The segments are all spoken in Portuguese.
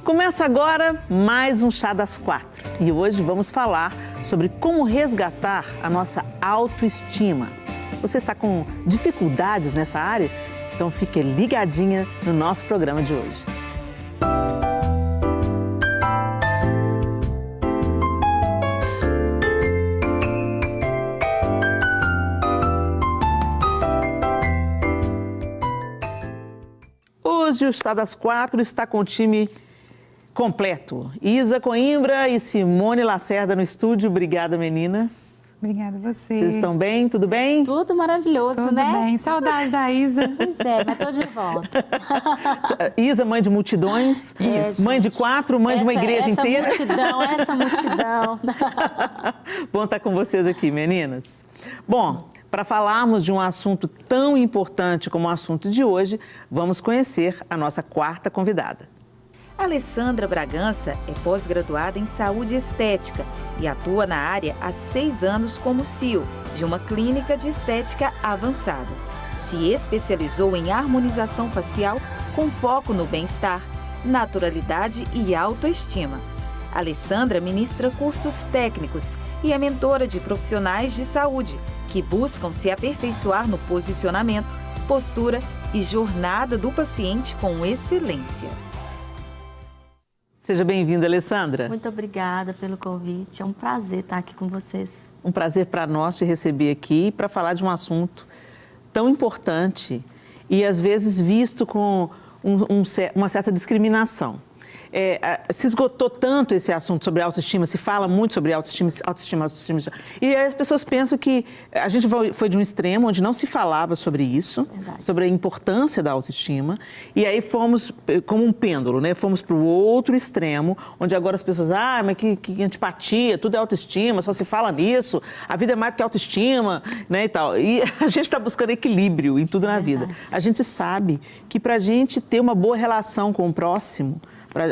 Começa agora mais um Chá das Quatro e hoje vamos falar sobre como resgatar a nossa autoestima. Você está com dificuldades nessa área? Então fique ligadinha no nosso programa de hoje. Hoje o Chá das Quatro está com o time completo. Isa Coimbra e Simone Lacerda no estúdio. Obrigada, meninas. Obrigada a você. Vocês estão bem? Tudo bem? Tudo maravilhoso, Tudo né? Tudo bem. Saudade da Isa. Pois é, mas tô de volta. Isa, mãe de multidões, mãe de quatro, mãe de uma igreja inteira. Essa multidão. Bom estar com vocês aqui, meninas. Bom, para falarmos de um assunto tão importante como o assunto de hoje, vamos conhecer a nossa quarta convidada. Alessandra Bragança é pós-graduada em Saúde Estética e atua na área há 6 anos como CEO de uma clínica de estética avançada. Se especializou em harmonização facial com foco no bem-estar, naturalidade e autoestima. Alessandra ministra cursos técnicos e é mentora de profissionais de saúde que buscam se aperfeiçoar no posicionamento, postura e jornada do paciente com excelência. Seja bem-vinda, Alessandra. Muito obrigada pelo convite. É um prazer estar aqui com vocês. Um prazer para nós te receber aqui para falar de um assunto tão importante e, às vezes, visto com uma certa discriminação. Se esgotou tanto esse assunto sobre autoestima, se fala muito sobre autoestima. E aí as pessoas pensam que a gente foi de um extremo onde não se falava sobre isso, Verdade. Sobre a importância da autoestima, e aí fomos como um pêndulo, né? Fomos para o outro extremo, onde agora as pessoas, mas que antipatia, tudo é autoestima, só se fala nisso, a vida é mais do que autoestima, né, e tal. E a gente está buscando equilíbrio em tudo na vida. A gente sabe que para a gente ter uma boa relação com o próximo,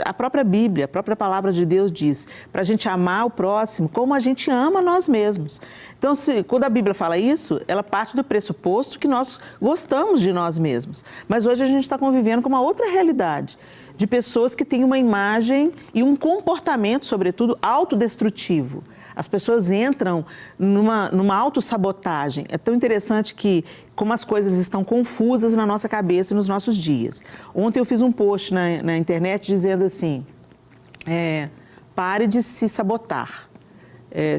a própria Bíblia, a própria palavra de Deus diz, para a gente amar o próximo como a gente ama nós mesmos. Então, quando a Bíblia fala isso, ela parte do pressuposto que nós gostamos de nós mesmos. Mas hoje a gente está convivendo com uma outra realidade, de pessoas que têm uma imagem e um comportamento, sobretudo, autodestrutivo. As pessoas entram numa autossabotagem. É tão interessante que, como as coisas estão confusas na nossa cabeça e nos nossos dias. Ontem eu fiz um post na internet dizendo assim, pare de se sabotar.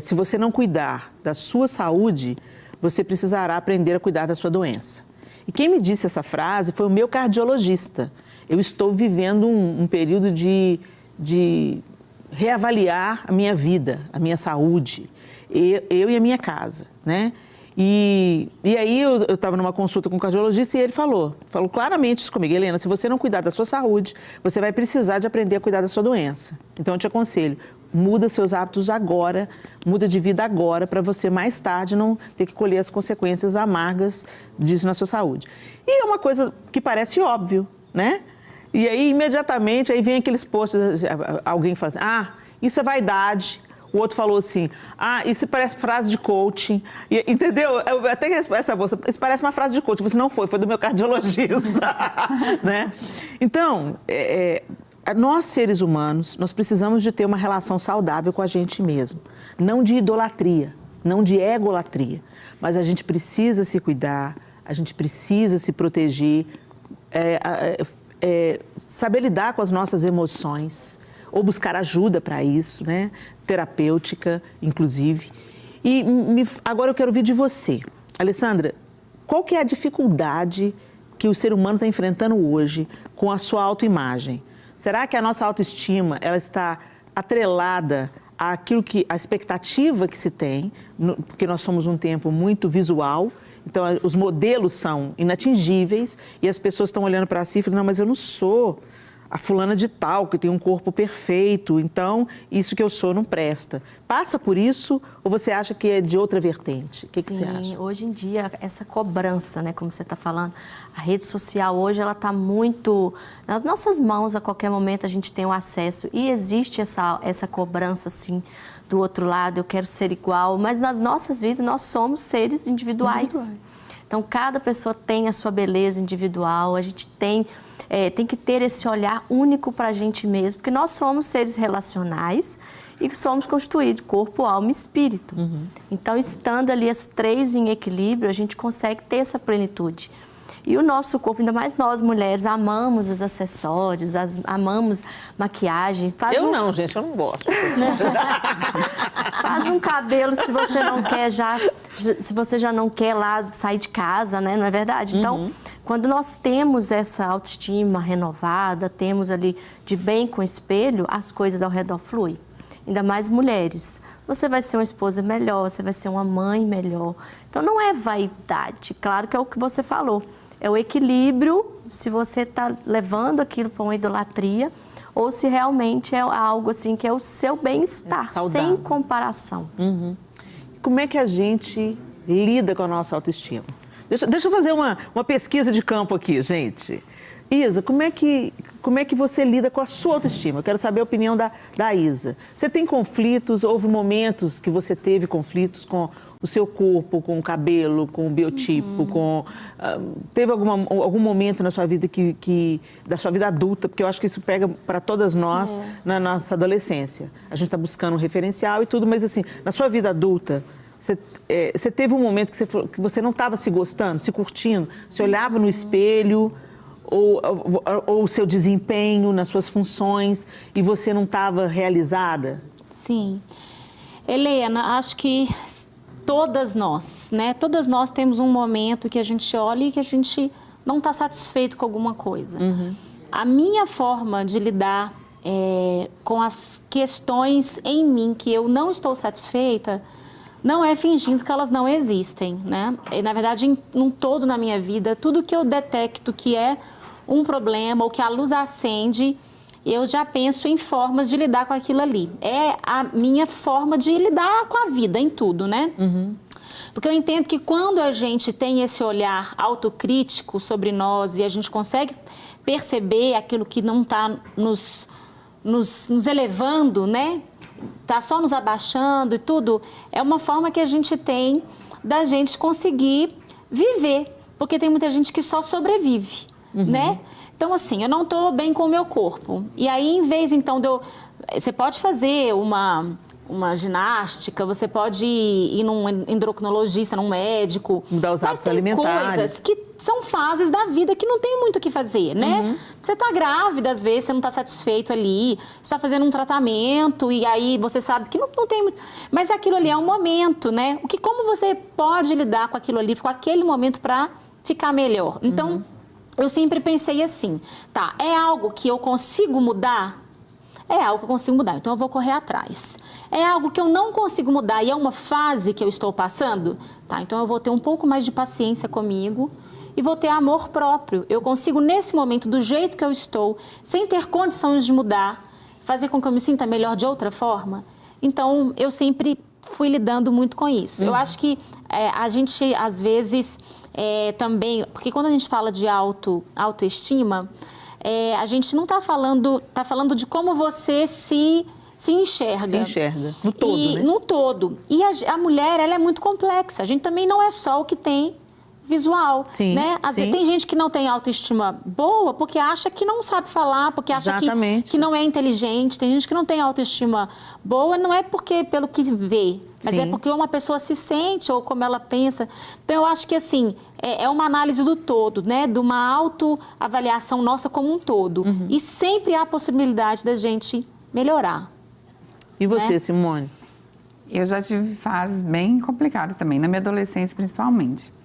Se você não cuidar da sua saúde, você precisará aprender a cuidar da sua doença. E quem me disse essa frase foi o meu cardiologista. Eu estou vivendo um período de reavaliar a minha vida, a minha saúde, eu e a minha casa, né? E aí eu estava numa consulta com um cardiologista e ele falou claramente isso comigo: Helena, se você não cuidar da sua saúde, você vai precisar de aprender a cuidar da sua doença. Então eu te aconselho, muda seus hábitos agora, muda de vida agora, para você mais tarde não ter que colher as consequências amargas disso na sua saúde. E é uma coisa que parece óbvio, né? E aí, imediatamente, aí vem aqueles posts, alguém fala assim, isso é vaidade. O outro falou assim, isso parece frase de coaching. Entendeu? Eu até essa moça, isso parece uma frase de coaching. Você não foi do meu cardiologista. Né? Então, nós seres humanos, nós precisamos de ter uma relação saudável com a gente mesmo. Não de idolatria, não de egolatria. Mas a gente precisa se cuidar, a gente precisa se proteger, saber lidar com as nossas emoções, ou buscar ajuda para isso, né? Terapêutica, inclusive. E agora eu quero ouvir de você. Alessandra, qual que é a dificuldade que o ser humano está enfrentando hoje com a sua autoimagem? Será que a nossa autoestima ela está atrelada àquilo a expectativa que se tem, porque nós somos um tempo muito visual? Então, os modelos são inatingíveis e as pessoas estão olhando para si e falando, não, mas eu não sou a fulana de tal, que tem um corpo perfeito, então isso que eu sou não presta. Passa por isso ou você acha que é de outra vertente? O que você acha? Sim, hoje em dia, essa cobrança, né, como você está falando, a rede social hoje, ela está muito nas nossas mãos, a qualquer momento a gente tem o acesso e existe essa cobrança, assim, do outro lado, eu quero ser igual, mas nas nossas vidas nós somos seres individuais. Então, cada pessoa tem a sua beleza individual, a gente tem que ter esse olhar único para a gente mesmo, porque nós somos seres relacionais e somos constituídos corpo, alma e espírito. Então, estando ali as três em equilíbrio, a gente consegue ter essa plenitude. E o nosso corpo, ainda mais nós mulheres, amamos os acessórios, amamos maquiagem. Não, gente, eu não gosto. Faz um cabelo se você não quer se você já não quer lá sair de casa, né? Não é verdade? Então, quando nós temos essa autoestima renovada, temos ali de bem com o espelho, as coisas ao redor fluem. Ainda mais mulheres. Você vai ser uma esposa melhor, você vai ser uma mãe melhor. Então, não é vaidade. Claro que é o que você falou. É o equilíbrio, se você está levando aquilo para uma idolatria ou se realmente é algo assim que é o seu bem-estar, sem comparação. Como é que a gente lida com a nossa autoestima? Deixa eu fazer uma pesquisa de campo aqui, gente. Isa, como é que você lida com a sua autoestima? Eu quero saber a opinião da Isa. Você tem conflitos? Houve momentos que você teve conflitos com o seu corpo, com o cabelo, com o biotipo, teve algum momento na sua vida da sua vida adulta, porque eu acho que isso pega para todas nós na nossa adolescência. A gente está buscando um referencial e tudo, mas assim, na sua vida adulta, você teve um momento que você não estava se gostando, se curtindo, você olhava no espelho ou o seu desempenho nas suas funções e você não estava realizada? Sim. Helena, acho que todas nós, né? Todas nós temos um momento que a gente olha e que a gente não está satisfeito com alguma coisa. A minha forma de lidar com as questões em mim que eu não estou satisfeita não é fingindo que elas não existem, né? E, na verdade, num todo na minha vida, tudo que eu detecto que é um problema ou que a luz acende, eu já penso em formas de lidar com aquilo ali. É a minha forma de lidar com a vida em tudo, né? Porque eu entendo que quando a gente tem esse olhar autocrítico sobre nós e a gente consegue perceber aquilo que não está nos elevando, né? Está só nos abaixando e tudo, é uma forma que a gente tem da gente conseguir viver. Porque tem muita gente que só sobrevive, né? Então, assim, eu não estou bem com o meu corpo. E aí, em vez, então, você pode fazer uma ginástica, você pode ir num endocrinologista, num médico. Mudar os hábitos alimentares. Tem coisas que são fases da vida que não tem muito o que fazer, né? Você está grávida, às vezes, você não está satisfeito ali, você está fazendo um tratamento e aí você sabe que não tem muito... Mas aquilo ali é um momento, né? Como você pode lidar com aquilo ali, com aquele momento para ficar melhor? Então, eu sempre pensei assim, tá, é algo que eu consigo mudar? É algo que eu consigo mudar, então eu vou correr atrás. É algo que eu não consigo mudar e é uma fase que eu estou passando? Tá, então eu vou ter um pouco mais de paciência comigo e vou ter amor próprio. Eu consigo, nesse momento, do jeito que eu estou, sem ter condições de mudar, fazer com que eu me sinta melhor de outra forma? Então, eu sempre fui lidando muito com isso. Eu acho que a gente, às vezes, também... Porque quando a gente fala de autoestima... a gente não está falando, está falando de como você se enxerga. Se enxerga, no todo, né? No todo. E a mulher, ela é muito complexa. A gente também não é só o que tem visual, sim, né? Às vezes tem gente que não tem autoestima boa porque acha que não sabe falar, porque acha que não é inteligente. Tem gente que não tem autoestima boa, não é pelo que vê, mas é porque uma pessoa se sente ou como ela pensa. Então, eu acho que, assim, é uma análise do todo, né? De uma autoavaliação nossa como um todo. E sempre há a possibilidade da gente melhorar. E você, né? Simone? Eu já tive fases bem complicadas também, na minha adolescência principalmente.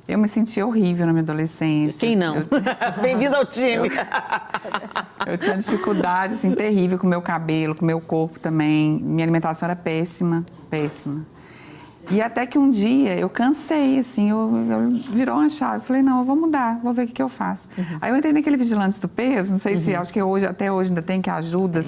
Eu me senti horrível na minha adolescência. Quem não? Bem-vindo ao time. Eu tinha dificuldade, assim, terrível com o meu cabelo, com o meu corpo também. Minha alimentação era péssima, péssima. E até que um dia eu cansei, assim, eu virou uma chave. Falei, não, eu vou mudar, vou ver o que eu faço. Aí eu entrei naquele Vigilantes do Peso, não sei se, acho que até hoje ainda tem, que ajuda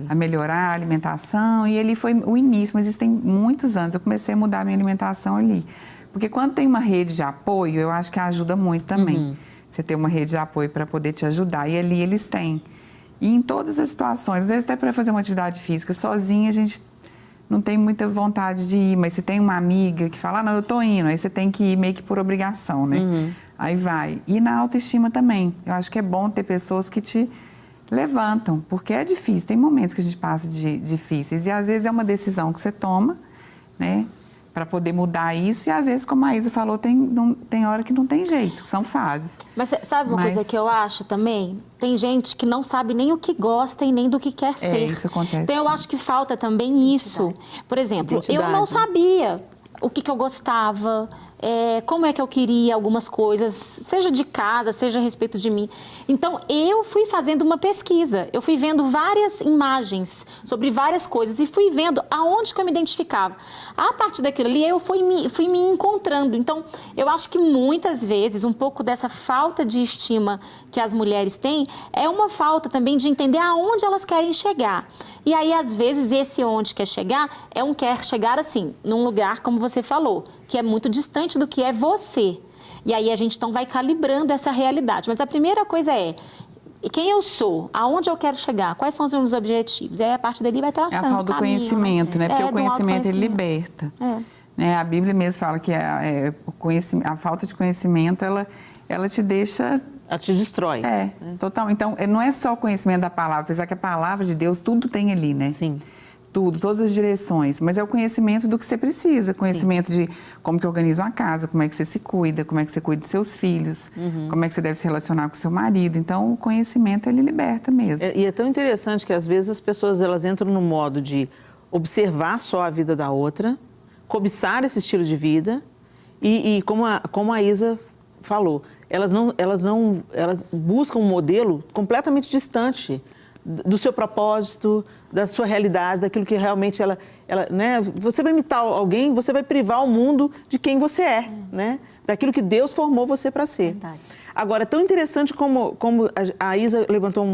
a melhorar a alimentação. E ele foi o início, mas isso tem muitos anos. Eu comecei a mudar a minha alimentação ali. Porque quando tem uma rede de apoio, eu acho que ajuda muito também. Você ter uma rede de apoio para poder te ajudar. E ali eles têm. E em todas as situações, às vezes até para fazer uma atividade física sozinha, a gente não tem muita vontade de ir, mas se tem uma amiga que fala, não, eu tô indo, aí você tem que ir meio que por obrigação, né? Aí vai. E na autoestima também. Eu acho que é bom ter pessoas que te levantam, porque é difícil. Tem momentos que a gente passa difíceis e às vezes é uma decisão que você toma, né? Para poder mudar isso, e às vezes, como a Isa falou, tem hora que não tem jeito, são fases. Mas sabe uma coisa que eu acho também? Tem gente que não sabe nem o que gosta e nem do que quer ser. Isso acontece. Então, eu acho que falta também isso. Por exemplo, eu não sabia o que eu gostava, como é que eu queria algumas coisas, seja de casa, seja a respeito de mim. Então, eu fui fazendo uma pesquisa, eu fui vendo várias imagens sobre várias coisas e fui vendo aonde que eu me identificava. A partir daquilo ali, eu fui me encontrando. Então, eu acho que muitas vezes, um pouco dessa falta de estima que as mulheres têm, é uma falta também de entender aonde elas querem chegar. E aí, às vezes, esse onde quer chegar, quer chegar assim, num lugar, como você falou, que é muito distante do que é você. E aí a gente então vai calibrando essa realidade. Mas a primeira coisa é quem eu sou, aonde eu quero chegar, quais são os meus objetivos. E aí a partir dali vai traçando. É a falta do conhecimento, né? Porque o conhecimento ele liberta. Né? A Bíblia mesmo fala que a falta de conhecimento ela te deixa. Ela te destrói. Total. Então, não é só o conhecimento da palavra, apesar que a palavra de Deus, tudo tem ali, né? Sim. Tudo, todas as direções, mas é o conhecimento do que você precisa, conhecimento de como que organiza uma casa, como é que você se cuida, como é que você cuida dos seus filhos, como é que você deve se relacionar com o seu marido. Então, o conhecimento, ele liberta mesmo. E é tão interessante que, às vezes, as pessoas elas entram no modo de observar só a vida da outra, cobiçar esse estilo de vida e como a Isa falou, elas buscam um modelo completamente distante do seu propósito, da sua realidade, daquilo que realmente ela né? Você vai imitar alguém, você vai privar o mundo de quem você é, né? Daquilo que Deus formou você para ser. Verdade. Agora, é tão interessante como a Isa levantou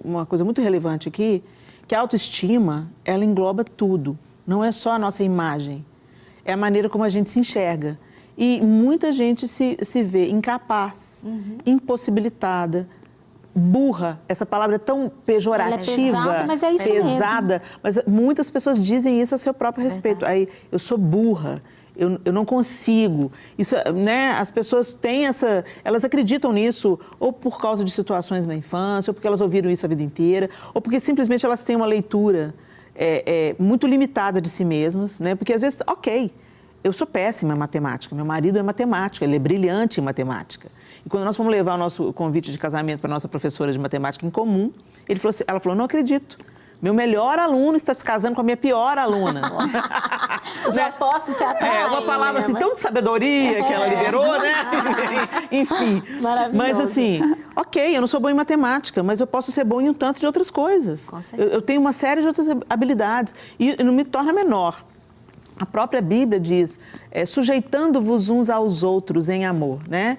uma coisa muito relevante aqui, que a autoestima, ela engloba tudo. Não é só a nossa imagem, é a maneira como a gente se enxerga. E muita gente se vê incapaz, impossibilitada, burra, essa palavra é tão pejorativa, ela é pesada, mas é isso pesada, mesmo. Mas muitas pessoas dizem isso a seu próprio respeito. Aí, eu sou burra, eu não consigo. Isso, né, as pessoas têm elas acreditam nisso ou por causa de situações na infância, ou porque elas ouviram isso a vida inteira, ou porque simplesmente elas têm uma leitura muito limitada de si mesmas, né? Porque às vezes, eu sou péssima em matemática, meu marido é matemático, ele é brilhante em matemática. E quando nós fomos levar o nosso convite de casamento para a nossa professora de matemática em comum, ela falou, não acredito, meu melhor aluno está se casando com a minha pior aluna. Os opostos se atraem. Uma palavra assim, tão de sabedoria que ela liberou, né? Enfim. Maravilhoso. Mas assim, eu não sou boa em matemática, mas eu posso ser bom em um tanto de outras coisas. Eu tenho uma série de outras habilidades e não me torna menor. A própria Bíblia diz, sujeitando-vos uns aos outros em amor, né?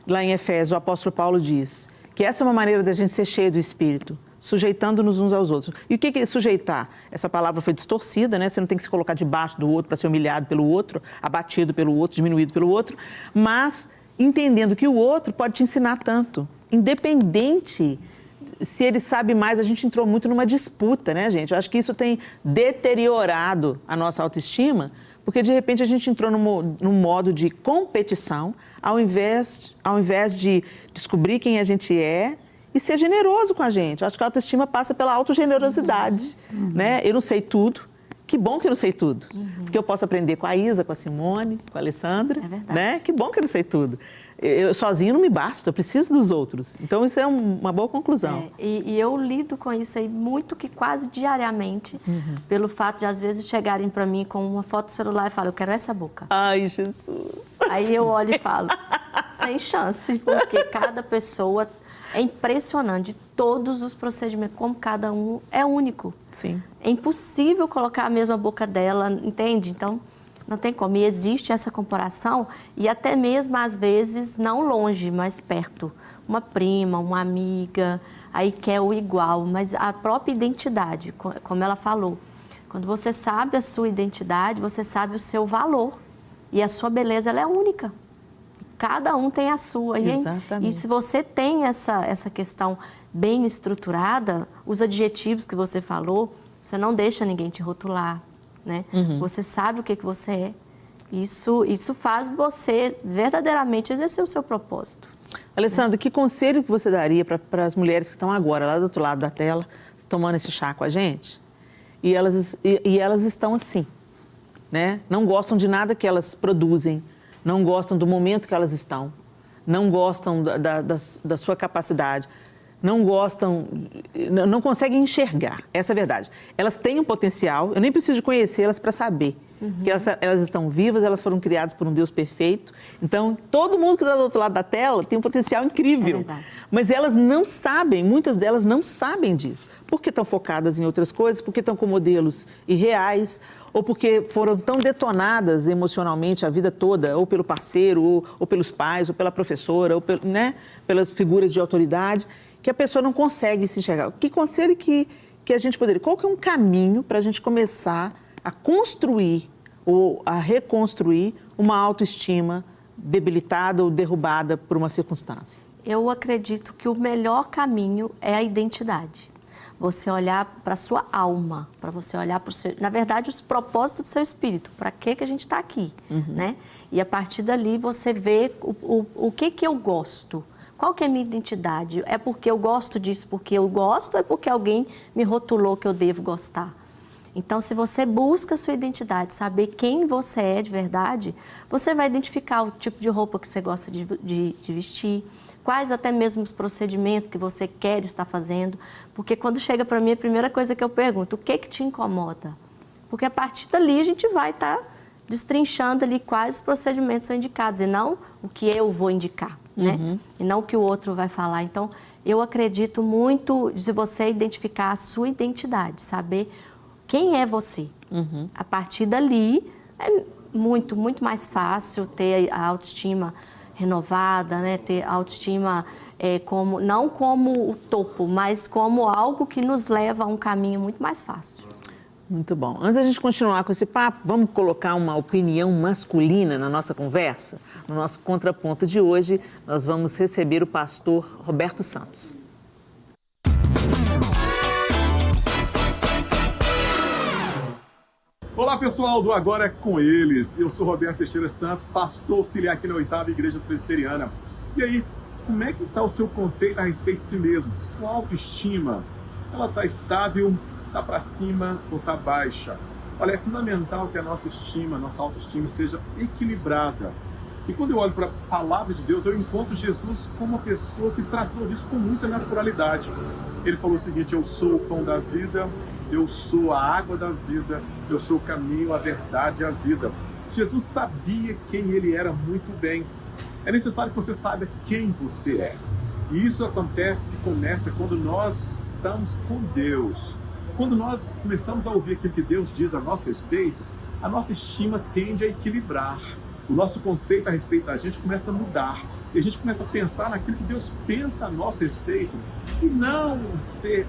Lá em Efésios, o apóstolo Paulo diz que essa é uma maneira da gente ser cheio do Espírito, sujeitando-nos uns aos outros. E o que é sujeitar? Essa palavra foi distorcida, né? Você não tem que se colocar debaixo do outro para ser humilhado pelo outro, abatido pelo outro, diminuído pelo outro, mas entendendo que o outro pode te ensinar tanto, independente se ele sabe mais. A gente entrou muito numa disputa, né, gente? Eu acho que isso tem deteriorado a nossa autoestima, porque de repente a gente entrou num modo de competição, ao invés de descobrir quem a gente é e ser generoso com a gente. Eu acho que a autoestima passa pela autogenerosidade, né? Eu não sei tudo, que bom que eu não sei tudo, porque eu posso aprender com a Isa, com a Simone, com a Alessandra, né? Que bom que eu não sei tudo. Eu sozinho não me basta, eu preciso dos outros. Então, isso é uma boa conclusão. E eu lido com isso aí muito, que quase diariamente, pelo fato de, às vezes, chegarem para mim com uma foto do celular e falam, eu quero essa boca. Ai, Jesus! Aí eu olho e falo, sem chance, porque cada pessoa... É impressionante, todos os procedimentos, como cada um é único. Sim. É impossível colocar a mesma boca dela, entende? Então, não tem como. E existe essa comparação, e até mesmo, às vezes, não longe, mas perto. Uma prima, uma amiga, aí quer o igual, mas a própria identidade, como ela falou. Quando você sabe a sua identidade, você sabe o seu valor. E a sua beleza, ela é única. Cada um tem a sua. Exatamente. E se você tem essa questão bem estruturada, os adjetivos que você falou, você não deixa ninguém te rotular. né? Você sabe o que você é. Isso faz você verdadeiramente exercer o seu propósito. Alessandro, que conselho que você daria para as mulheres que estão agora lá do outro lado da tela, tomando esse chá com a gente? E elas estão assim, né? Não gostam de nada que elas produzem, não gostam do momento que elas estão, não gostam da sua capacidade, não gostam, não conseguem enxergar, essa é a verdade. Elas têm um potencial, eu nem preciso de conhecê-las para saber que elas estão vivas, elas foram criadas por um Deus perfeito. Então, todo mundo que está do outro lado da tela tem um potencial incrível. É, mas elas não sabem, muitas delas não sabem disso. Porque estão focadas em outras coisas, porque estão com modelos irreais, ou porque foram tão detonadas emocionalmente a vida toda, ou pelo parceiro, ou pelos pais, ou pela professora, ou né, pelas figuras de autoridade, que a pessoa não consegue se enxergar. Que conselho que a gente poderia... Qual que é um caminho para a gente começar a construir ou a reconstruir uma autoestima debilitada ou derrubada por uma circunstância? Eu acredito que o melhor caminho é a identidade. Você olhar para a sua alma, para você olhar para o seu... Na verdade, os propósitos do seu espírito. Para que a gente está aqui, né? E a partir dali você vê o que eu gosto. Qual que é a minha identidade? É porque eu gosto disso porque eu gosto ou é porque alguém me rotulou que eu devo gostar? Então, se você busca a sua identidade, saber quem você é de verdade, você vai identificar o tipo de roupa que você gosta de vestir, quais até mesmo os procedimentos que você quer estar fazendo. Porque quando chega para mim, a primeira coisa que eu pergunto, o que te incomoda? Porque a partir dali a gente vai estar destrinchando ali quais os procedimentos são indicados e não o que eu vou indicar, né? E não o que o outro vai falar. Então, eu acredito muito de você identificar a sua identidade, saber quem é você. A partir dali, é muito, muito mais fácil ter a autoestima renovada, né? Ter a autoestima não como o topo, mas como algo que nos leva a um caminho muito mais fácil. Muito bom. Antes da gente continuar com esse papo, vamos colocar uma opinião masculina na nossa conversa? No nosso contraponto de hoje, nós vamos receber o pastor Roberto Santos. Olá pessoal do Agora é com eles, eu sou Roberto Teixeira Santos, pastor auxiliar aqui na 8ª Igreja Presbiteriana. E aí, como é que está o seu conceito a respeito de si mesmo? Sua autoestima, ela está estável, está para cima ou está baixa? Olha, é fundamental que a nossa estima, a nossa autoestima esteja equilibrada. E quando eu olho para a palavra de Deus, eu encontro Jesus como uma pessoa que tratou disso com muita naturalidade. Ele falou o seguinte: eu sou o pão da vida, eu sou a água da vida, eu sou o caminho, a verdade e a vida. Jesus sabia quem ele era muito bem. É necessário que você saiba quem você é. E isso começa quando nós estamos com Deus. Quando nós começamos a ouvir aquilo que Deus diz a nosso respeito, a nossa estima tende a equilibrar. O nosso conceito a respeito da gente começa a mudar. E a gente começa a pensar naquilo que Deus pensa a nosso respeito e não ser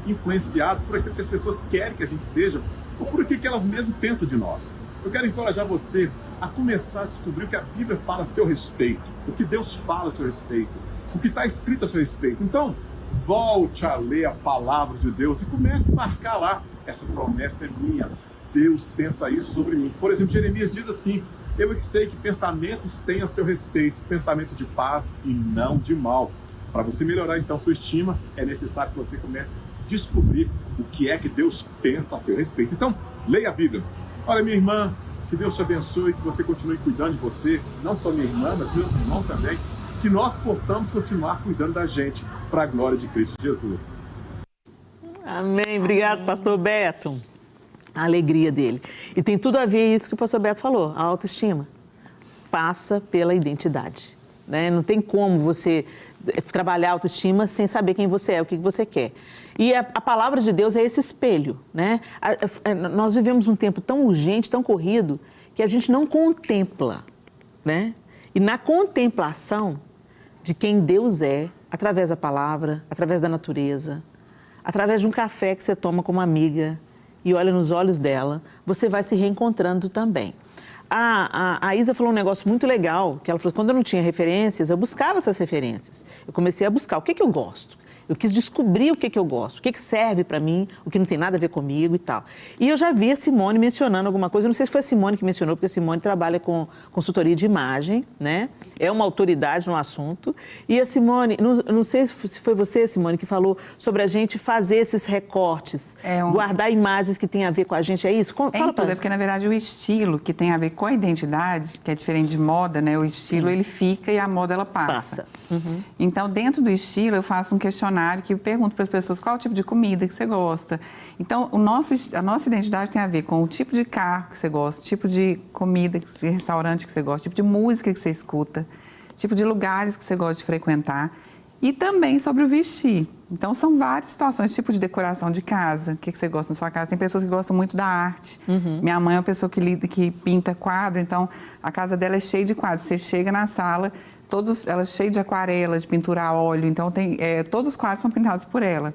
influenciado por aquilo que as pessoas querem que a gente seja ou por aquilo que elas mesmas pensam de nós. Eu quero encorajar você a começar a descobrir o que a Bíblia fala a seu respeito, o que Deus fala a seu respeito, o que está escrito a seu respeito. Então, volte a ler a palavra de Deus e comece a marcar lá: essa promessa é minha, Deus pensa isso sobre mim. Por exemplo, Jeremias diz assim: eu é que sei que pensamentos têm a seu respeito, pensamentos de paz e não de mal. Para você melhorar então sua estima, é necessário que você comece a descobrir o que é que Deus pensa a seu respeito. Então, leia a Bíblia. Olha, minha irmã, que Deus te abençoe, que você continue cuidando de você, não só minha irmã, mas meus irmãos também, que nós possamos continuar cuidando da gente para a glória de Cristo Jesus. Amém. Obrigado, pastor Beto. A alegria dele. E tem tudo a ver isso que o pastor Beto falou, a autoestima. Passa pela identidade, né? Não tem como você trabalhar a autoestima sem saber quem você é, o que você quer. E a palavra de Deus é esse espelho, né? Nós vivemos um tempo tão urgente, tão corrido, que a gente não contempla, né? E na contemplação de quem Deus é, através da palavra, através da natureza, através de um café que você toma com uma amiga e olha nos olhos dela, você vai se reencontrando também. A Isa falou um negócio muito legal, que ela falou: quando eu não tinha referências, eu buscava essas referências. Eu comecei a buscar o que eu gosto. Eu quis descobrir o que eu gosto, o que serve para mim, o que não tem nada a ver comigo e tal. E eu já vi a Simone mencionando alguma coisa, eu não sei se foi a Simone que mencionou, porque a Simone trabalha com consultoria de imagem, né? É uma autoridade no assunto. E a Simone, não sei se foi você, Simone, que falou sobre a gente fazer esses recortes, guardar imagens que têm a ver com a gente, é isso? Fala tudo, porque na verdade o estilo que tem a ver com a identidade, que é diferente de moda, né? O estilo ele fica e a moda ela passa. Então, dentro do estilo, eu faço um questionário que eu pergunto para as pessoas qual é o tipo de comida que você gosta. Então, a nossa identidade tem a ver com o tipo de carro que você gosta, tipo de comida, de restaurante que você gosta, tipo de música que você escuta, tipo de lugares que você gosta de frequentar e também sobre o vestir. Então, são várias situações, tipo de decoração de casa, o que você gosta na sua casa. Tem pessoas que gostam muito da arte. Minha mãe é uma pessoa que pinta quadro, então a casa dela é cheia de quadros. Você chega na sala, ela é cheia de aquarela, de pintura a óleo, então todos os quadros são pintados por ela.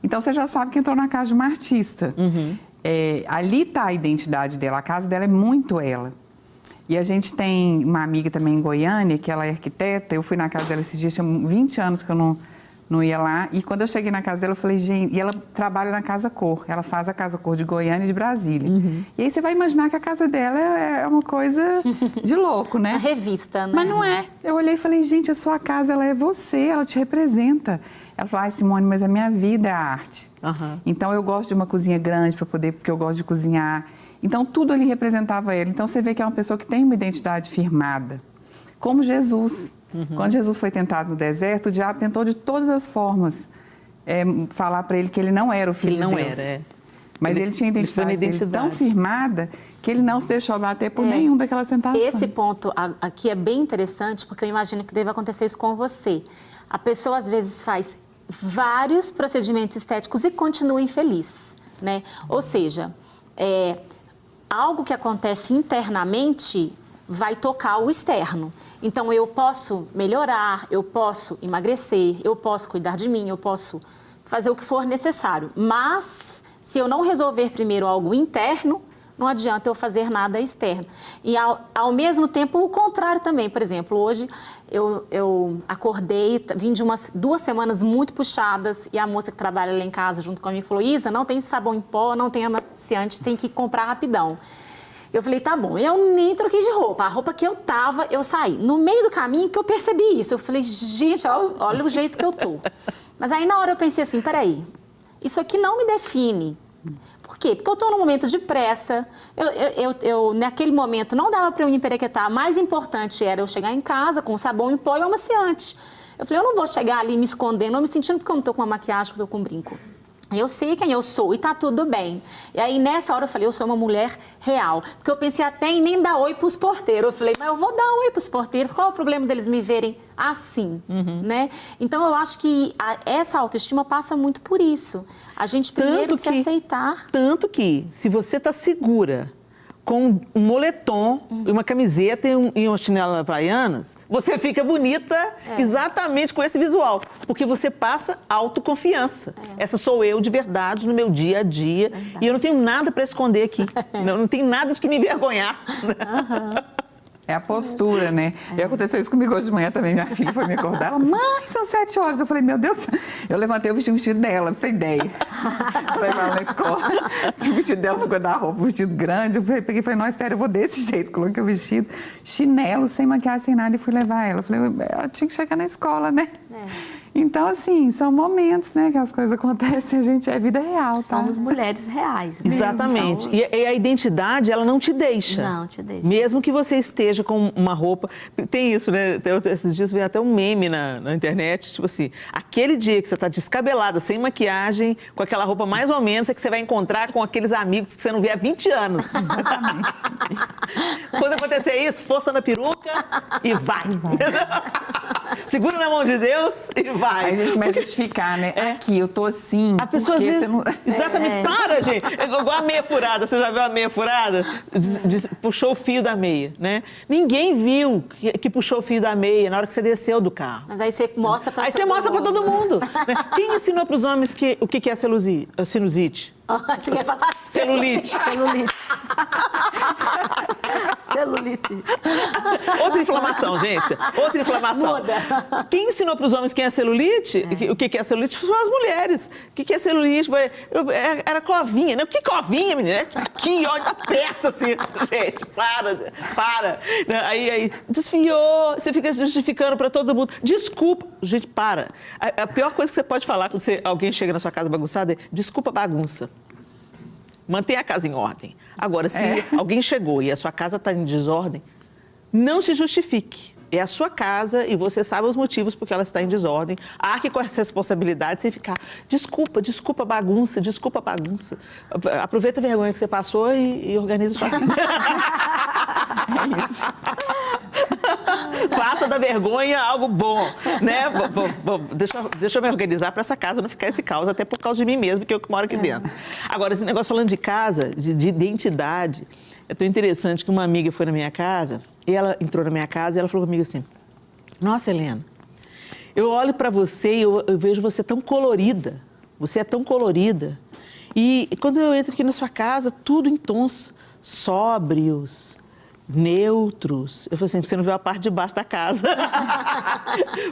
Então você já sabe que entrou na casa de uma artista. Ali está a identidade dela, a casa dela é muito ela. E a gente tem uma amiga também em Goiânia, que ela é arquiteta, eu fui na casa dela esses dias, tinha 20 anos que eu não ia lá, e quando eu cheguei na casa dela, eu falei, gente, e ela trabalha na Casa Cor, ela faz a Casa Cor de Goiânia e de Brasília. E aí você vai imaginar que a casa dela é uma coisa de louco, né? Uma revista, né? Mas não é. Eu olhei e falei, gente, a sua casa, ela é você, ela te representa. Ela falou, ai, Simone, mas a minha vida é a arte. Então eu gosto de uma cozinha grande porque eu gosto de cozinhar. Então tudo ali representava ela. Então você vê que é uma pessoa que tem uma identidade firmada. Como Jesus. Quando Jesus foi tentado no deserto, o diabo tentou de todas as formas falar para ele que ele não era o filho de Deus. Ele não era, Mas ele tinha a identidade tão firmada que ele não se deixou bater por nenhum daquelas tentações. Esse ponto aqui é bem interessante, porque eu imagino que deve acontecer isso com você. A pessoa, às vezes, faz vários procedimentos estéticos e continua infeliz, né? Ou seja, algo que acontece internamente vai tocar o externo. Então, eu posso melhorar, eu posso emagrecer, eu posso cuidar de mim, eu posso fazer o que for necessário. Mas, se eu não resolver primeiro algo interno, não adianta eu fazer nada externo. E, ao mesmo tempo, o contrário também. Por exemplo, hoje eu acordei, vim de 2 semanas muito puxadas e a moça que trabalha lá em casa junto comigo falou, Isa, não tem sabão em pó, não tem amaciante, tem que comprar rapidão. Eu falei, tá bom, eu nem troquei de roupa. A roupa que eu tava, eu saí. No meio do caminho que eu percebi isso. Eu falei, gente, olha o jeito que eu tô. Mas aí na hora eu pensei assim, peraí, isso aqui não me define. Por quê? Porque eu tô num momento de pressa. Eu naquele momento não dava para eu me emperequetar. Mais importante era eu chegar em casa com sabão em pó e amaciante. Eu falei, eu não vou chegar ali me escondendo, ou me sentindo porque eu não tô com uma maquiagem, porque eu tô com um brinco. Eu sei quem eu sou e tá tudo bem. E aí, nessa hora, eu falei, eu sou uma mulher real. Porque eu pensei até em nem dar oi pros porteiros. Eu falei, mas eu vou dar oi pros porteiros. Qual é o problema deles me verem assim, né? Então, eu acho que essa autoestima passa muito por isso. A gente primeiro se aceitar. Tanto que, se você tá segura com um moletom, uma camiseta e umas chinelas havaianas, você fica bonita exatamente com esse visual. Porque você passa autoconfiança. Essa sou eu de verdade no meu dia a dia. E eu não tenho nada para esconder aqui. Não tenho nada de que me envergonhar. É a postura, né? E aconteceu isso comigo hoje de manhã também. Minha filha foi me acordar. Ela, mãe, são 7 horas. Eu falei, meu Deus. Eu levantei o vestido dela, sem ideia. Eu levei ela na escola. Tinha o vestido dela no guarda-roupa, um vestido grande. Eu peguei e falei, não, sério, eu vou desse jeito. Coloquei o vestido, chinelo, sem maquiagem, sem nada, e fui levar ela. Eu falei, ela tinha que chegar na escola, né? Então, assim, são momentos, né, que as coisas acontecem, a gente é vida real, tá? Somos mulheres reais. Né? Exatamente. E a identidade, ela não te deixa. Não te deixa. Mesmo que você esteja com uma roupa... Tem isso, né? Esses dias veio até um meme na internet, tipo assim, aquele dia que você está descabelada, sem maquiagem, com aquela roupa mais ou menos, é que você vai encontrar com aqueles amigos que você não vê há 20 anos. Exatamente. Quando acontecer isso, força na peruca e vai. Segura na mão de Deus e vai. Aí a gente começa a justificar, né? Aqui, eu tô assim. A pessoa às vezes... Não... Exatamente. Para, gente. É igual a meia furada. Você já viu a meia furada? Puxou o fio da meia, né? Ninguém viu que puxou o fio da meia na hora que você desceu do carro. Mas aí você mostra pra Aí você mostra pra todo mundo. Né? Quem ensinou pros homens o que é sinusite? Você quer falar? Celulite. Celulite. Celulite. Outra inflamação, gente. Outra inflamação. Muda. Quem ensinou para os homens quem é celulite? O que é celulite? São as mulheres. O que é celulite? Era covinha, né? O que covinha, menina? Aqui, ó, aperta assim. Gente, para. Aí, desfiou. Você fica justificando para todo mundo. Desculpa. Gente, para. A pior coisa que você pode falar quando alguém chega na sua casa bagunçada é desculpa, bagunça. Mantenha a casa em ordem. Agora, se alguém chegou e a sua casa está em desordem, não se justifique. É a sua casa e você sabe os motivos porque ela está em desordem. Arque com essa responsabilidade sem ficar, desculpa bagunça. Aproveita a vergonha que você passou e organiza a sua vida. É isso. Faça da vergonha algo bom, né? Deixa eu me organizar para essa casa não ficar esse caos, até por causa de mim mesmo, que eu moro aqui dentro. Agora, esse negócio falando de casa, de identidade, é tão interessante que uma amiga foi na minha casa, e ela entrou na minha casa e ela falou comigo assim, nossa, Helena, eu olho para você e eu vejo você tão colorida, você é tão colorida. E quando eu entro aqui na sua casa, tudo em tons sóbrios, neutros. Eu falei assim, você não viu a parte de baixo da casa.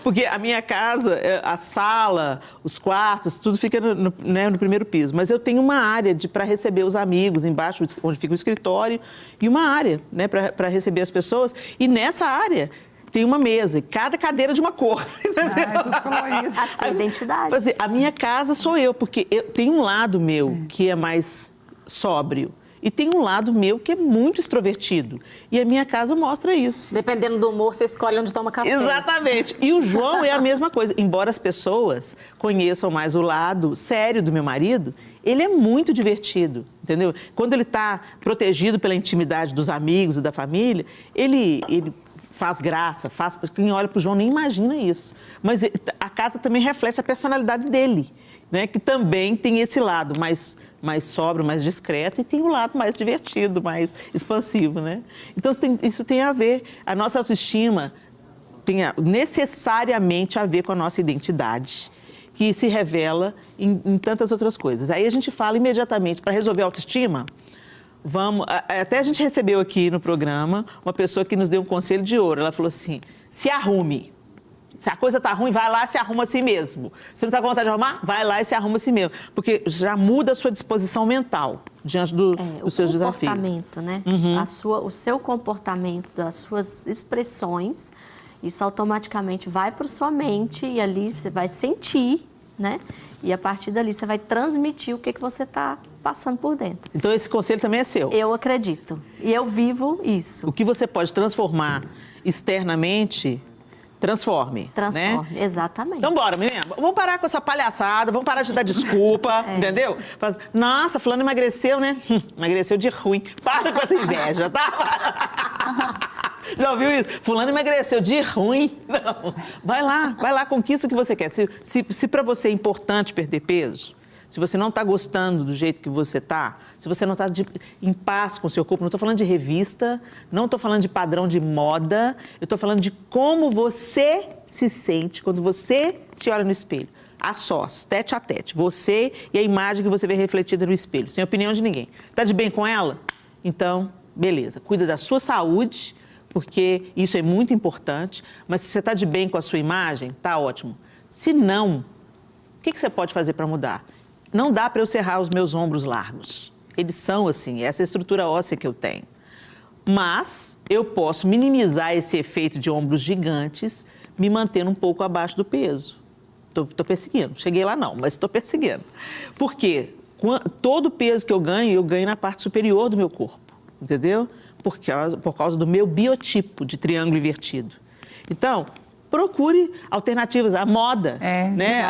Porque a minha casa, a sala, os quartos, tudo fica no primeiro piso. Mas eu tenho uma área para receber os amigos, embaixo onde fica o escritório, e uma área, né, para receber as pessoas. E nessa área tem uma mesa, e cada cadeira de uma cor. É tudo colorido. A sua identidade. Assim, a minha casa sou eu, porque tem um lado meu que é mais sóbrio. E tem um lado meu que é muito extrovertido. E a minha casa mostra isso. Dependendo do humor, você escolhe onde toma café. Exatamente. E o João é a mesma coisa. Embora as pessoas conheçam mais o lado sério do meu marido, ele é muito divertido, entendeu? Quando ele está protegido pela intimidade dos amigos e da família, ele faz graça, quem olha para o João nem imagina isso. Mas a casa também reflete a personalidade dele, né? Que também tem esse lado mais sóbrio, mais discreto, e tem um lado mais divertido, mais expansivo, né? Então, isso tem a ver, a nossa autoestima tem necessariamente a ver com a nossa identidade, que se revela em tantas outras coisas. Aí a gente fala imediatamente, para resolver a autoestima, até a gente recebeu aqui no programa uma pessoa que nos deu um conselho de ouro. Ela falou assim, se arrume. Se a coisa está ruim, vai lá e se arruma assim mesmo. Se não está com vontade de arrumar, vai lá e se arruma assim mesmo. Porque já muda a sua disposição mental diante dos seus desafios. O comportamento, né? O seu comportamento, as suas expressões, isso automaticamente vai para sua mente e ali você vai sentir, né? E a partir dali você vai transmitir o que você está passando por dentro. Então esse conselho também é seu? Eu acredito. E eu vivo isso. O que você pode transformar externamente, transforme. Transforme, né? Exatamente. Então bora, menina. Vamos parar com essa palhaçada, vamos parar de dar desculpa, entendeu? Nossa, fulano emagreceu, né? Emagreceu de ruim. Para com essa inveja, tá? Já ouviu isso? Fulano emagreceu de ruim. Não. Vai lá, conquista o que você quer. Se para você é importante perder peso, se você não está gostando do jeito que você está, se você não está em paz com o seu corpo, não estou falando de revista, não estou falando de padrão de moda, eu estou falando de como você se sente quando você se olha no espelho. A sós, tete a tete, você e a imagem que você vê refletida no espelho, sem opinião de ninguém. Está de bem com ela? Então, beleza. Cuida da sua saúde, porque isso é muito importante, mas se você está de bem com a sua imagem, tá ótimo. Se não, o que você pode fazer para mudar? Não dá para eu cerrar os meus ombros largos. Eles são assim, essa é a estrutura óssea que eu tenho. Mas eu posso minimizar esse efeito de ombros gigantes, me mantendo um pouco abaixo do peso. Estou perseguindo. Cheguei lá não, mas estou perseguindo. Por quê? Todo o peso que eu ganho na parte superior do meu corpo, entendeu? Por causa do meu biotipo de triângulo invertido. Então, procure alternativas, a moda, né?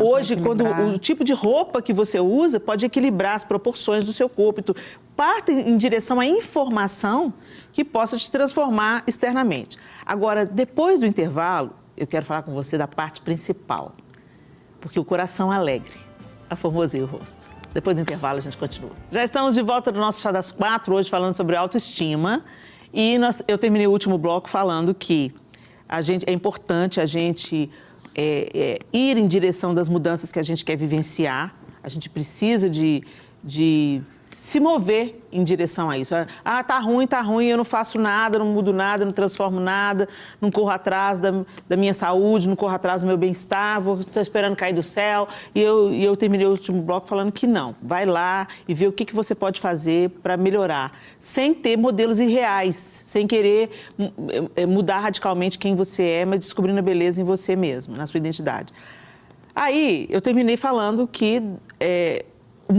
Hoje, quando o tipo de roupa que você usa pode equilibrar as proporções do seu corpo. Parta em direção à informação que possa te transformar externamente. Agora, depois do intervalo, eu quero falar com você da parte principal, porque o coração alegre aformoseia o rosto. Depois do intervalo, a gente continua. Já estamos de volta no nosso Chá das 4, hoje falando sobre autoestima. E eu terminei o último bloco falando que é importante a gente ir em direção das mudanças que a gente quer vivenciar. A gente precisa de se mover em direção a isso. Ah, tá ruim, eu não faço nada, não mudo nada, não transformo nada, não corro atrás da minha saúde, não corro atrás do meu bem-estar, estou esperando cair do céu. E eu terminei o último bloco falando que não. Vai lá e vê o que você pode fazer para melhorar, sem ter modelos irreais, sem querer mudar radicalmente quem você é, mas descobrindo a beleza em você mesmo, na sua identidade. Aí, eu terminei falando que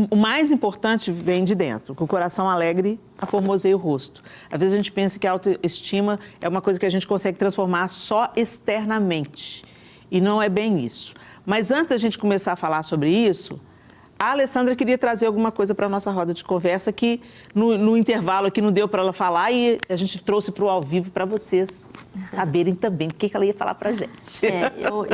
o mais importante vem de dentro, que o coração alegre aformoseia o rosto. Às vezes a gente pensa que a autoestima é uma coisa que a gente consegue transformar só externamente. E não é bem isso. Mas antes da gente começar a falar sobre isso, a Alessandra queria trazer alguma coisa para a nossa roda de conversa que no intervalo aqui não deu para ela falar e a gente trouxe para o ao vivo para vocês saberem também o que ela ia falar para a gente.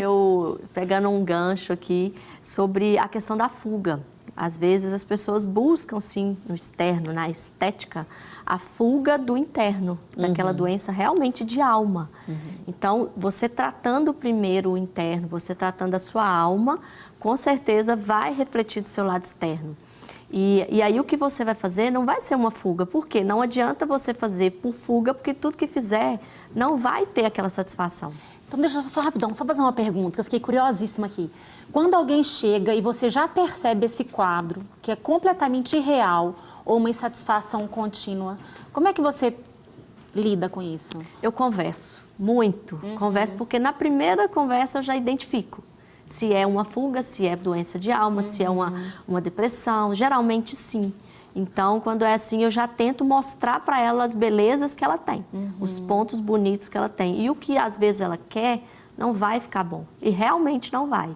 Eu pegando um gancho aqui sobre a questão da fuga. Às vezes as pessoas buscam, sim, no externo, na estética, a fuga do interno, daquela doença realmente de alma. Então, você tratando primeiro o interno, você tratando a sua alma, com certeza vai refletir do seu lado externo. E aí o que você vai fazer não vai ser uma fuga. Por quê? Não adianta você fazer por fuga, porque tudo que fizer não vai ter aquela satisfação. Então, deixa eu só rapidão, só fazer uma pergunta, que eu fiquei curiosíssima aqui. Quando alguém chega e você já percebe esse quadro, que é completamente irreal, ou uma insatisfação contínua, como é que você lida com isso? Eu converso, muito. Converso porque na primeira conversa eu já identifico. Se é uma fuga, se é doença de alma, se é uma depressão, geralmente sim. Então, quando é assim, eu já tento mostrar para ela as belezas que ela tem, os pontos bonitos que ela tem. E o que às vezes ela quer, não vai ficar bom. E realmente não vai.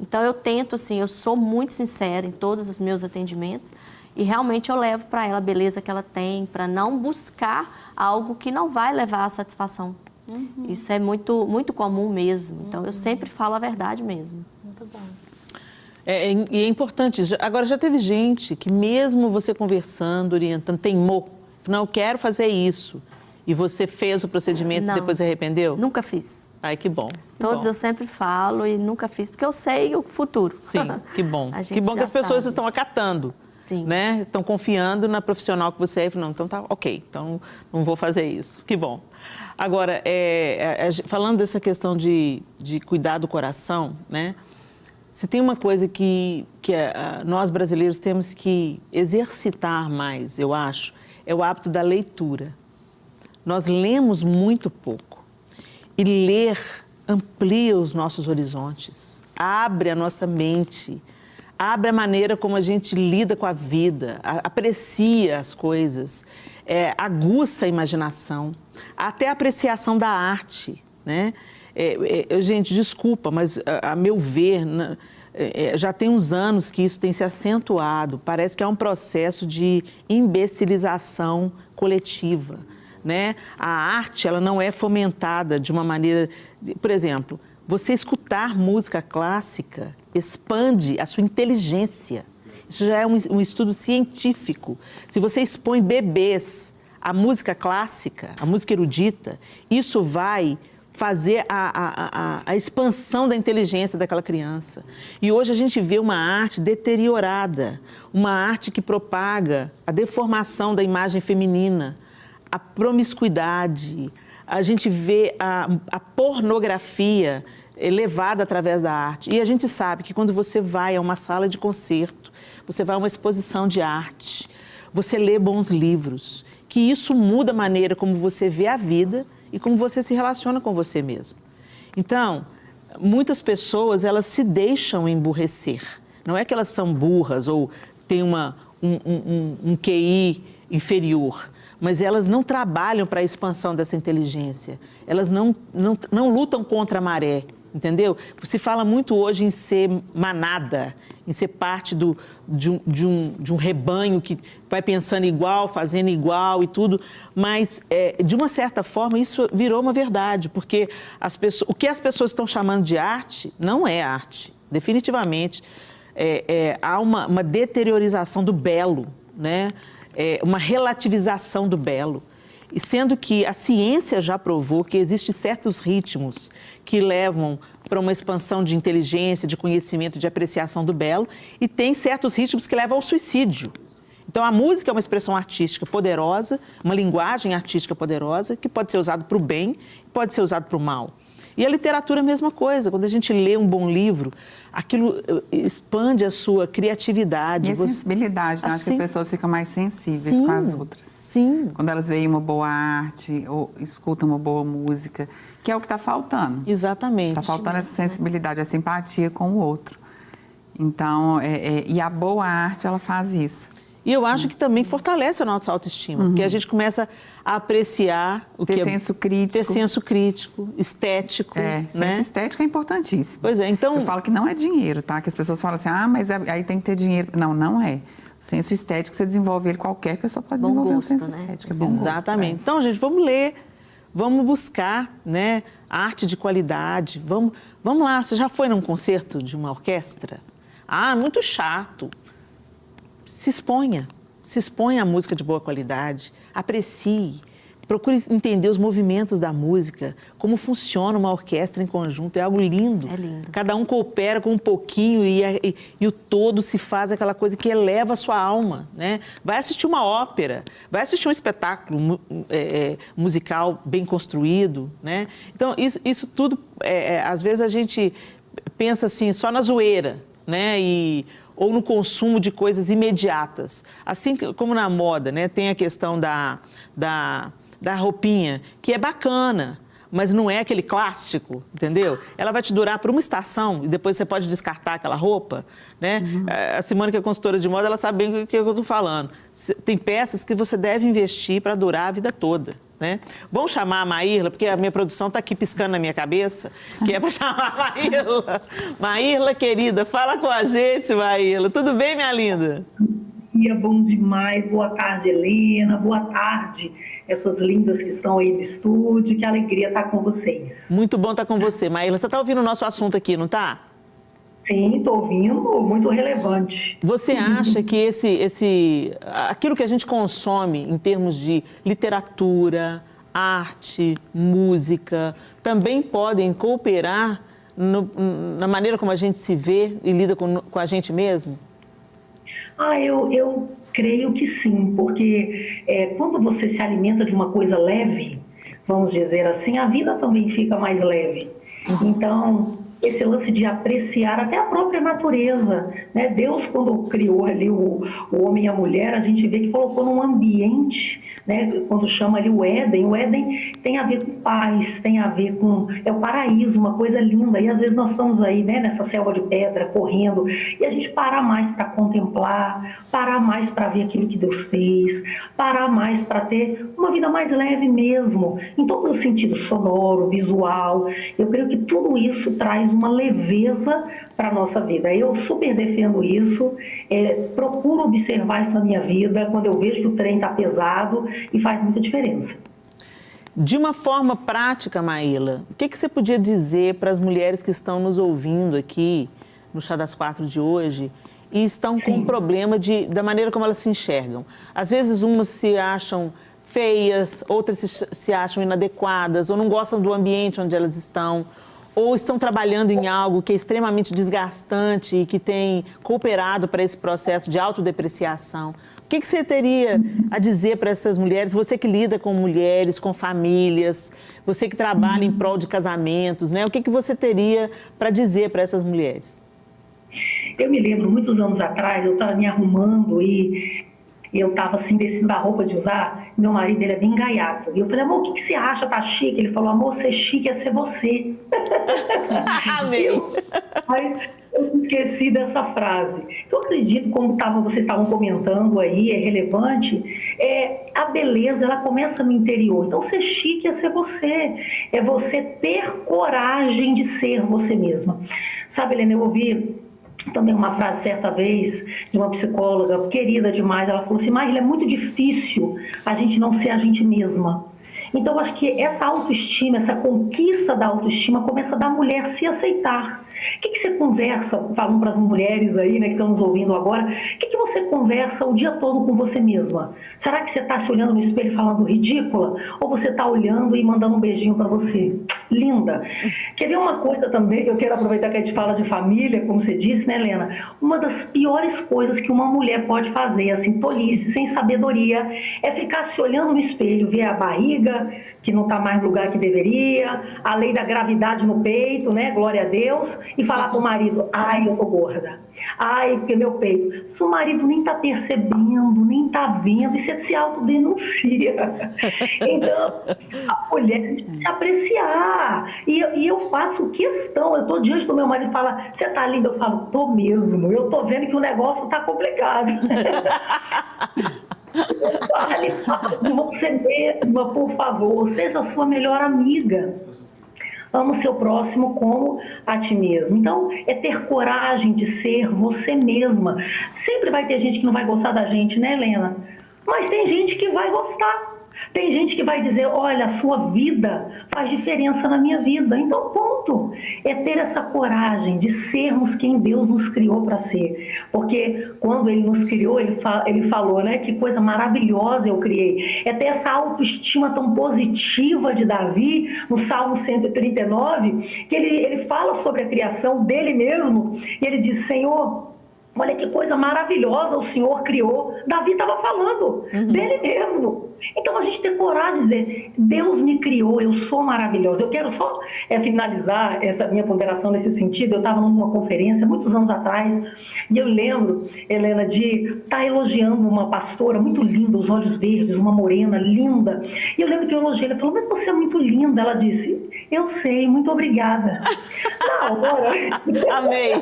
Então, eu tento, assim, eu sou muito sincera em todos os meus atendimentos e realmente eu levo para ela a beleza que ela tem, para não buscar algo que não vai levar à satisfação. Isso é muito, muito comum mesmo. Então, eu sempre falo a verdade mesmo. Muito bom. E é importante. Agora, já teve gente que mesmo você conversando, orientando, teimou. Não, eu quero fazer isso. E você fez o procedimento e depois se arrependeu? Nunca fiz. Ai, que bom. Todos eu sempre falo e nunca fiz, porque eu sei o futuro. Sim, que bom. A gente Que bom que as pessoas sabe. estão acatando. Sim. Né? Estão confiando na profissional que você é. Não, então tá ok, então não vou fazer isso. Que bom. Agora, falando dessa questão de cuidar do coração, né? Se tem uma coisa que nós brasileiros temos que exercitar mais, eu acho, é o hábito da leitura. Nós lemos muito pouco. E ler amplia os nossos horizontes, abre a nossa mente, abre a maneira como a gente lida com a vida, aprecia as coisas, aguça a imaginação, até a apreciação da arte, né? Gente, desculpa, mas a meu ver, já tem uns anos que isso tem se acentuado. Parece que é um processo de imbecilização coletiva, né? A arte, ela não é fomentada de uma maneira... Por exemplo, você escutar música clássica expande a sua inteligência. Isso já é um estudo científico. Se você expõe bebês à música clássica, à música erudita, isso vai fazer a expansão da inteligência daquela criança. E hoje a gente vê uma arte deteriorada, uma arte que propaga a deformação da imagem feminina, a promiscuidade, a gente vê a pornografia levada através da arte. E a gente sabe que quando você vai a uma sala de concerto, você vai a uma exposição de arte, você lê bons livros, que isso muda a maneira como você vê a vida e como você se relaciona com você mesmo. Então, muitas pessoas, elas se deixam emburrecer. Não é que elas são burras ou têm um QI inferior, mas elas não trabalham para a expansão dessa inteligência. Elas não lutam contra a maré, entendeu? Se fala muito hoje em ser manada, em ser parte de um rebanho que vai pensando igual, fazendo igual e tudo, mas, de uma certa forma, isso virou uma verdade, porque o que as pessoas estão chamando de arte não é arte, definitivamente. Há uma deteriorização do belo, né? Uma relativização do belo. E sendo que a ciência já provou que existem certos ritmos que levam para uma expansão de inteligência, de conhecimento, de apreciação do belo, e tem certos ritmos que levam ao suicídio. Então, a música é uma expressão artística poderosa, uma linguagem artística poderosa, que pode ser usada para o bem, pode ser usada para o mal. E a literatura é a mesma coisa. Quando a gente lê um bom livro, aquilo expande a sua criatividade. E a sensibilidade, né? Acho que as pessoas ficam mais sensíveis Sim, com as outras. Sim. Quando elas veem uma boa arte ou escutam uma boa música, que é o que está faltando. Exatamente. Está faltando essa sensibilidade, a simpatia com o outro. Então, e a boa arte, ela faz isso. E eu acho que também fortalece a nossa autoestima, porque a gente começa a apreciar o que Ter senso crítico. Ter senso crítico, estético, né? Senso estético é importantíssimo. Pois é, então... Eu falo que não é dinheiro, tá? Que as pessoas falam assim, mas aí tem que ter dinheiro. Não, não é. O senso estético, você desenvolve ele, qualquer pessoa pode desenvolver gosto, um senso né? estético. É bom Exatamente. gosto, Então, gente, vamos ler, vamos buscar, né, arte de qualidade. Vamos lá, você já foi num concerto de uma orquestra? Muito chato. Se exponha à música de boa qualidade, aprecie, procure entender os movimentos da música, como funciona uma orquestra em conjunto, é algo lindo. É lindo. Cada um coopera com um pouquinho e o todo se faz aquela coisa que eleva a sua alma, né? Vai assistir uma ópera, vai assistir um espetáculo musical bem construído, né? Então, isso tudo, às vezes a gente pensa assim, só na zoeira, né? Ou no consumo de coisas imediatas. Assim como na moda, né? Tem a questão da roupinha, que é bacana, mas não é aquele clássico, entendeu? Ela vai te durar por uma estação e depois você pode descartar aquela roupa, né? A Simone, que é consultora de moda, ela sabe bem o que eu estou falando. Tem peças que você deve investir para durar a vida toda, né? Vamos chamar a Maírla, porque a minha produção está aqui piscando na minha cabeça, que é para chamar a Maírla. Maírla, querida, fala com a gente, Maírla. Tudo bem, minha linda? Bom demais. Boa tarde, Helena. Boa tarde, essas lindas que estão aí no estúdio. Que alegria estar com vocês. Muito bom estar com você, Maírla. Você está ouvindo o nosso assunto aqui, não está? Sim, estou ouvindo. Muito relevante. Você acha que aquilo que a gente consome em termos de literatura, arte, música, também podem cooperar na maneira como a gente se vê e lida com a gente mesmo? Eu creio que sim, porque quando você se alimenta de uma coisa leve, vamos dizer assim, a vida também fica mais leve. Então, esse lance de apreciar até a própria natureza, né? Deus, quando criou ali o homem e a mulher, a gente vê que colocou num ambiente, né? Quando chama ali o Éden tem a ver com paz, tem a ver com... É o paraíso, uma coisa linda. E às vezes nós estamos aí, né, nessa selva de pedra, correndo, e a gente parar mais para contemplar, parar mais para ver aquilo que Deus fez, parar mais para ter uma vida mais leve mesmo, em todos os sentidos, sonoro, visual. Eu creio que tudo isso traz uma leveza para a nossa vida. Eu super defendo isso, procuro observar isso na minha vida, quando eu vejo que o trem está pesado, e faz muita diferença. De uma forma prática, Maírla, o que você podia dizer para as mulheres que estão nos ouvindo aqui no Chá das Quatro de hoje e estão com um problema da maneira como elas se enxergam? Às vezes umas se acham feias, outras se acham inadequadas, ou não gostam do ambiente onde elas estão, ou estão trabalhando em algo que é extremamente desgastante e que tem cooperado para esse processo de autodepreciação. O que você teria a dizer para essas mulheres, você que lida com mulheres, com famílias, você que trabalha em prol de casamentos, né? O que você teria para dizer para essas mulheres? Eu me lembro, muitos anos atrás, eu estava me arrumando e eu estava assim, indecisa da roupa de usar. Meu marido, ele é bem gaiato. E eu falei, amor, o que você acha? Tá chique? Ele falou, amor, ser chique é ser você. Amei. Mas eu esqueci dessa frase. Então, eu acredito, como vocês estavam comentando aí, é relevante, a beleza, ela começa no interior. Então, ser chique é ser você. É você ter coragem de ser você mesma. Sabe, Helena, eu ouvi também uma frase certa vez de uma psicóloga querida demais. Ela falou assim, Maíra, é muito difícil a gente não ser a gente mesma. Então, acho que essa autoestima, essa conquista da autoestima começa da mulher se aceitar. O que você conversa, falando para as mulheres aí, né, que estão nos ouvindo agora, o que você conversa o dia todo com você mesma? Será que você está se olhando no espelho falando ridícula? Ou você está olhando e mandando um beijinho para você? linda. Quer ver uma coisa também, que eu quero aproveitar que a gente fala de família, como você disse, né, Helena? Uma das piores coisas que uma mulher pode fazer, assim, tolice, sem sabedoria, é ficar se olhando no espelho, ver a barriga, que não está mais no lugar que deveria, a lei da gravidade no peito, né, glória a Deus, e falar com o marido, ai, eu tô gorda, ai, porque meu peito. Se o marido nem está percebendo, nem está vendo, e você se autodenuncia. Então, a mulher tem que se apreciar. E eu faço questão, eu estou diante do meu marido e falo, você está linda? Eu falo, tô mesmo, eu estou vendo que o negócio está complicado. Você mesma, por favor, seja a sua melhor amiga. Ama o seu próximo como a ti mesmo. Então, é ter coragem de ser você mesma. Sempre vai ter gente que não vai gostar da gente, né, Helena? Mas tem gente que vai gostar. Tem gente que vai dizer, olha, a sua vida faz diferença na minha vida. Então, ponto. É ter essa coragem de sermos quem Deus nos criou para ser. Porque quando Ele nos criou, Ele falou, né, que coisa maravilhosa eu criei. É ter essa autoestima tão positiva de Davi, no Salmo 139, que ele fala sobre a criação dele mesmo, e ele diz, Senhor, olha que coisa maravilhosa o Senhor criou. Davi estava falando dele mesmo. Então, a gente ter coragem de dizer, Deus me criou, eu sou maravilhosa. Eu quero só finalizar essa minha ponderação nesse sentido. Eu estava numa conferência, muitos anos atrás, e eu lembro, Helena, de estar elogiando uma pastora muito linda, os olhos verdes, uma morena linda. E eu lembro que eu elogiei, ela falou, mas você é muito linda. Ela disse, eu sei, muito obrigada. Na hora... Amei!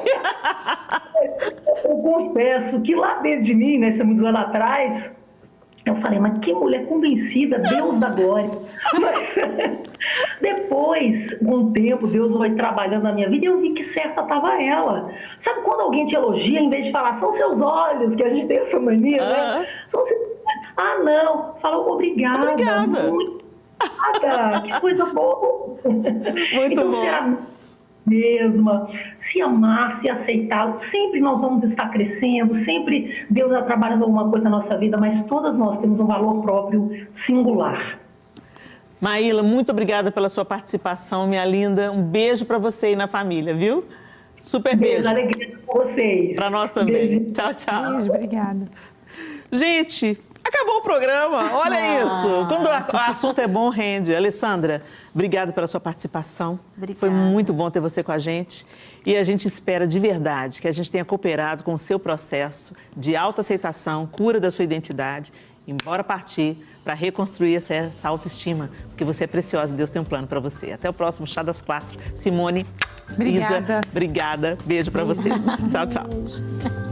Eu confesso que lá dentro de mim, né, muitos anos atrás, eu falei, mas que mulher convencida, Deus da glória. Mas depois, com o tempo, Deus foi trabalhando na minha vida e eu vi que certa estava ela. Sabe quando alguém te elogia, em vez de falar, são seus olhos, que a gente tem essa mania, né? São seus... Ah, não. Fala, obrigada. Muito obrigada. Que coisa boa. Muito então, bom. Mesma, se amar, se aceitar, sempre nós vamos estar crescendo, sempre Deus está trabalhando alguma coisa na nossa vida, mas todas nós temos um valor próprio singular. Maíla, muito obrigada pela sua participação, minha linda. Um beijo para você e na família, viu? Super beijo. Alegria com vocês. Para nós também. Beijo. Tchau, tchau. Beijo, obrigada. Gente, acabou o programa. Olha isso. Quando o assunto é bom, rende. Alessandra, obrigada pela sua participação. Obrigada. Foi muito bom ter você com a gente. E a gente espera de verdade que a gente tenha cooperado com o seu processo de autoaceitação, cura da sua identidade, embora partir para reconstruir essa autoestima, porque você é preciosa e Deus tem um plano para você. Até o próximo Chá das 4. Simone, Obrigada. Isa, obrigada. Beijo para vocês. Tchau, tchau. Beijo.